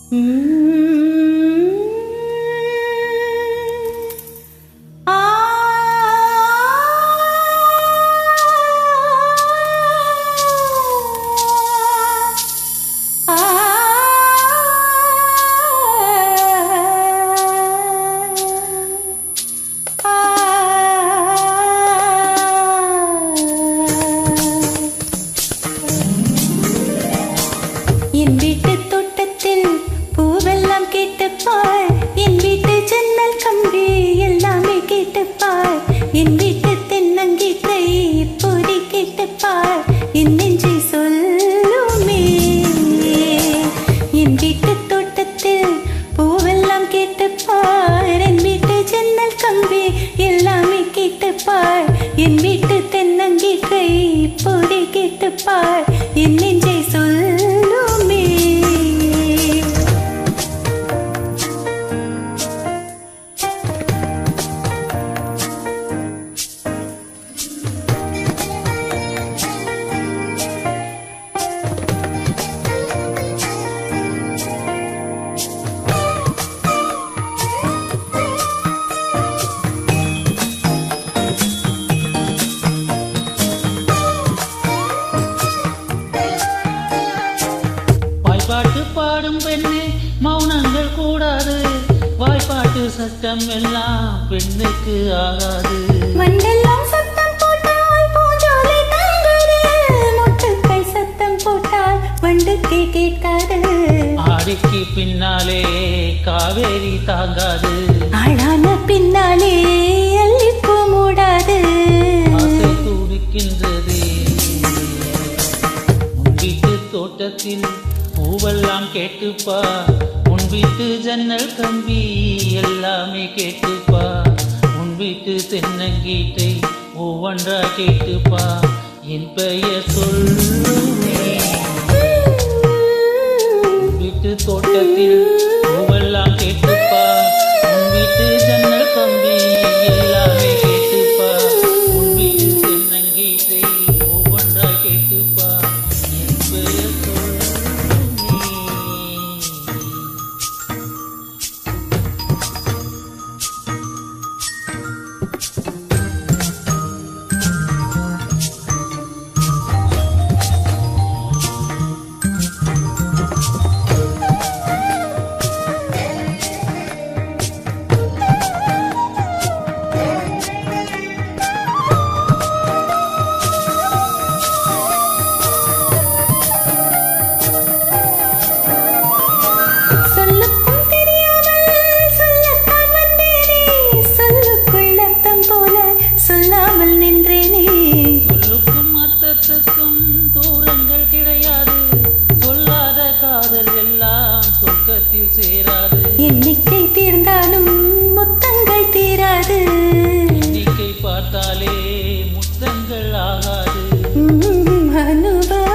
என் வீட்டு தோட்டத்தில் பூவெல்லாம் கேட்டுப்பார், என் வீட்டு ஜன்னல் கம்பி எல்லாமே கேட்டுப்பார், என் வீட்டு தென்னங்கீற்றை இப்போது கேட்டுப்பார், என் நெஞ்சை சொல்லுமே. என் வீட்டு தோட்டத்தில் பூவெல்லாம் கேட்டுப்பார், என் வீட்டு ஜன்னல் கம்பி எல்லாமே கேட்டுப்பார், என் வீட்டு தென்னங்கீற்றை இப்போது கேட்டுப்பார், என் நெஞ்சை சொல்லுமே. பாட்டு பாடும் பெண்ணே மௌனங்கள் கூடாது, வாய்ப்பாட்டு சட்டம் எல்லாம் பெண்ணுக்கு ஆகாது. மண்டெல்லாம் சத்தம் போட்டால் பூஞ்சோலை தாங்காது, மொட்டுக்கள் சத்தம் போட்டால் வண்டுக்கே கேட்காது. ஆடிக்கு பின்னாலே காவேரி தாங்காது, ஆளான பின்னாலே அள்ளிப்பூ மூடாது. ஆசை துடிக்கின்றது உன் வீட்டு தோட்டத்தில் பூவெல்லாம் கேட்டுப்பா, உன் வீட்டு ஜன்னல் கம்பி எல்லாமே கேட்டுப்பா, உன் வீட்டு தென்னங்கீட்டை ஒவ்வொன்றா கேட்டுப்பா, என் பெயர் சொல்லுமே. உன் வீட்டு தோட்டத்தில் பூவெல்லாம் கேட்டுப்பா, உன் வீட்டு ஜன்னல் கம்பி எல்லாமே கேட்டுப்பா, உன் வீட்டு தென்னங்கீட்டை ஒவ்வொன்றா கேட்டுப்பா, என் பெயர் சொல்லுமே. சொல்லாமல் நின்றேனே, சொல்லுக்கும் அர்த்தத்துக்கும் தூரங்கள் கிடையாது, சொல்லாத காதல் எல்லாம் சொர்க்கத்தில் சேராது. எண்ணிக்கை தீர்ந்தாலும் முத்தங்கள் தீராது, எண்ணிக்கை பார்த்தாலே முத்தங்கள் ஆகாது. அனுபவம்